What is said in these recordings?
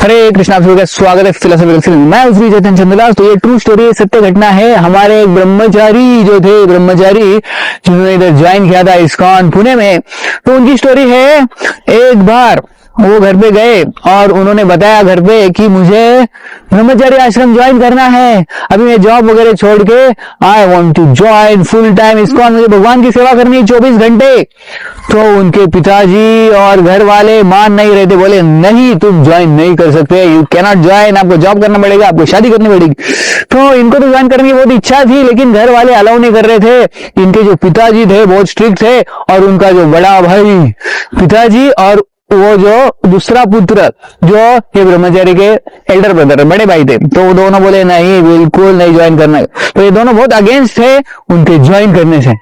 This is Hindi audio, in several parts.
हरे कृष्णा, आप सभी का स्वागत है फिलोसॉफिकल फिल्म। मैं श्री चेतन चंद्रलाल। तो ये ट्रू स्टोरी, सत्य घटना है। हमारे एक ब्रह्मचारी जो थे, जिन्होंने इधर ज्वाइन किया था इस्कॉन पुणे में, तो उनकी स्टोरी है। एक बार वो घर पे गए और उन्होंने बताया घर पे कि मुझे ब्रह्मचारी आश्रम ज्वाइन करना है, अभी मैं जॉब वगैरह छोड़ के I want to join full time ISKCON, मुझे भगवान की सेवा करनी 24 घंटे। तो उनके पिताजी और घर वाले मान नहीं रहे थे, बोले नहीं, तुम ज्वाइन नहीं कर सकते, यू कैन नॉट ज्वाइन, आपको जॉब करना पड़ेगा, आपको शादी करनी पड़ेगी। तो इनको तो ज्वाइन करने की बहुत इच्छा थी, लेकिन घर वाले अलाउ नहीं कर रहे थे। इनके जो पिताजी थे बहुत स्ट्रिक्ट थे, और उनका जो बड़ा भाई पिताजी और वो जो दूसरा पुत्र जो ये ब्रह्मचारी के एल्डर ब्रदर बड़े भाई थे, तो वो दोनों बोले नहीं, बिल्कुल नहीं ज्वाइन करना। तो ये दोनों बहुत अगेंस्ट थे उनके ज्वाइन करने से।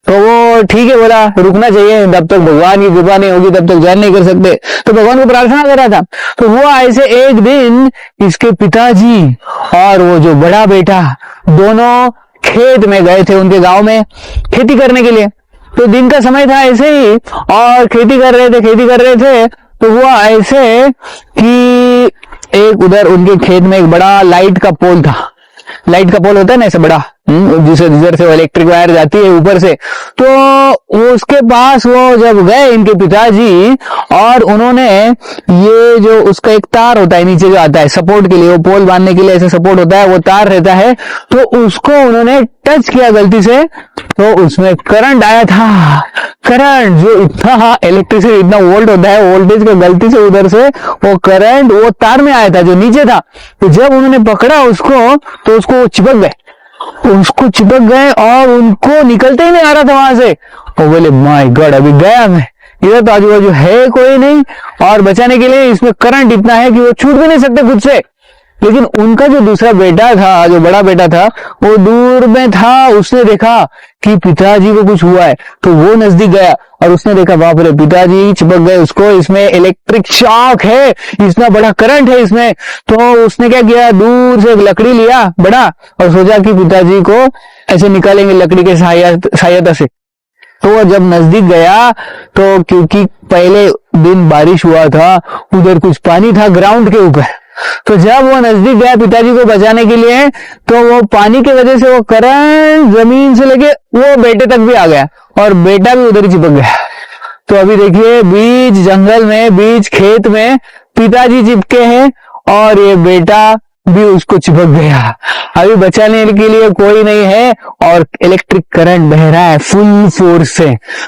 तो वो ठीक है बोला, रुकना चाहिए, जब तक भगवान की कृपा नहीं होगी तब तक ज्वाइन नहीं कर सकते। तो भगवान को प्रार्थना कर रहा था। तो हुआ ऐसे, एक दिन इसके पिताजी और वो जो बड़ा बेटा दोनों खेत में गए थे, उनके गांव में खेती करने के लिए। तो दिन का समय था ऐसे ही, और खेती कर रहे थे। तो हुआ ऐसे कि एक उधर उनके खेत में एक बड़ा लाइट का पोल था। लाइट का पोल होता है ना ऐसे बड़ा, जिधर से इलेक्ट्रिक वायर जाती है ऊपर से। तो उसके पास वो जब गए इनके पिताजी, और उन्होंने ये जो उसका एक तार होता है नीचे जो आता है सपोर्ट के लिए, वो पोल बांधने के लिए ऐसे सपोर्ट होता है, वो तार रहता है, तो उसको उन्होंने टच किया गलती से, तो उसमें करंट आया था। करंट जो इतना इलेक्ट्रिसिटी, इतना वोल्ट होता है, वोल्टेज का गलती से उधर से वो करंट वो तार में आया था जो नीचे था। तो जब उन्होंने पकड़ा उसको, तो उसको चिपक गए और उनको निकलते ही नहीं आ रहा था वहां से। वो बोले माय गॉड, अभी गया मैं, इधर तो आजू बाजू है कोई नहीं, और बचाने के लिए इसमें करंट इतना है कि वो छूट भी नहीं सकते खुद से। लेकिन उनका जो दूसरा बेटा था, जो बड़ा बेटा था, वो दूर में था। उसने देखा कि पिताजी को कुछ हुआ है, तो वो नजदीक गया और उसने देखा बाप रे, पिताजी चिपक गए उसको, इसमें इलेक्ट्रिक शॉक है, इतना बड़ा करंट है इसमें। तो उसने क्या किया, दूर से एक लकड़ी लिया बड़ा, और सोचा कि पिताजी को ऐसे निकालेंगे लकड़ी के सहायता से। तो वो जब नजदीक गया, तो क्योंकि पहले दिन बारिश हुआ था, उधर कुछ पानी था ग्राउंड के ऊपर। तो जब वो नजदीक गया पिताजी को बचाने के लिए, तो वो पानी की वजह से वो करंट जमीन से लेके वो बेटे तक भी आ गया, और बेटा भी उधर ही चिपक गया। तो अभी देखिए, बीच जंगल में, बीच खेत में पिताजी चिपके हैं, और ये बेटा भी उसको चिपक गया। अभी बचाने के लिए कोई नहीं है, और इलेक्ट्रिक करंट बह रहा है फुल फोर्स से।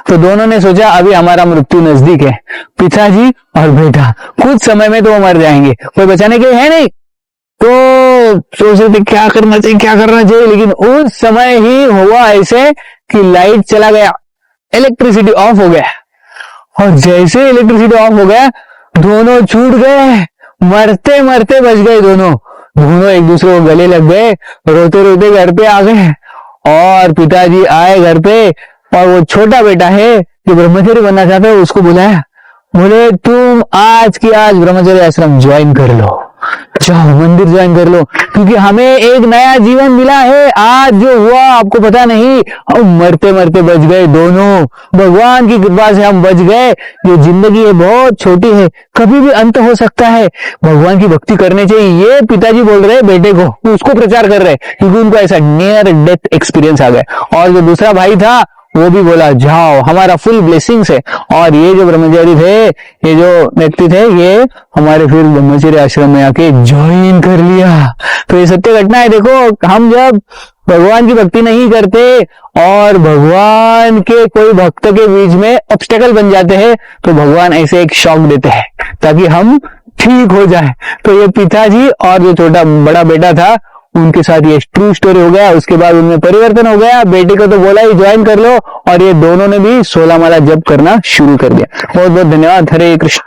तो दोनों ने सोचा अभी हमारा मृत्यु नजदीक है, पिताजी और बेटा, कुछ समय में तो वो मर जाएंगे, कोई बचाने के लिए है नहीं। तो सोच रहे थे क्या करना चाहिए। लेकिन उस समय ही हुआ ऐसे कि लाइट चला गया, इलेक्ट्रिसिटी ऑफ हो गया, और जैसे इलेक्ट्रिसिटी ऑफ हो गया, दोनों छूट गए, मरते मरते बच गए। दोनों एक दूसरे को गले लग गए, रोते रोते घर पे आ गए। और पिताजी आए घर पे, और वो छोटा बेटा है जो ब्रह्मचारी बनना चाहता है, उसको बुलाया, बोले तुम आज की आज ब्रह्मचारी आश्रम ज्वाइन कर लो, जाओ मंदिर ज्वाइन कर लो, क्योंकि हमें एक नया जीवन मिला है। आज जो हुआ आपको पता नहीं, हम मरते मरते बच गए दोनों, भगवान की कृपा से हम बच गए। ये जिंदगी है बहुत छोटी है, कभी भी अंत हो सकता है, भगवान की भक्ति करनी चाहिए। ये पिताजी बोल रहे बेटे को, उसको प्रचार कर रहे, क्योंकि उनको ऐसा नियर डेथ एक्सपीरियंस आ गया। और जो दूसरा भाई था वो भी बोला जाओ, हमारा फुल ब्लेसिंग्स है। और ये जो ब्रह्मचारी थे, ये जो व्यक्ति थे, ये हमारे फिर ब्रह्मचारी आश्रम में आके ज्वाइन कर लिया। तो ये सत्य घटना है। देखो, हम जब भगवान की भक्ति नहीं करते और भगवान के कोई भक्त के बीच में ऑब्स्टेकल बन जाते हैं, तो भगवान ऐसे एक शॉक देते हैं ताकि हम ठीक हो जाए। तो ये पिताजी और जो बड़ा बेटा था, उनके साथ ये ट्रू स्टोरी हो गया। उसके बाद उनमें परिवर्तन हो गया। बेटे को तो बोला ही ज्वाइन कर लो, और ये दोनों ने भी 16 माला जप करना शुरू कर दिया। बहुत बहुत धन्यवाद। हरे कृष्ण।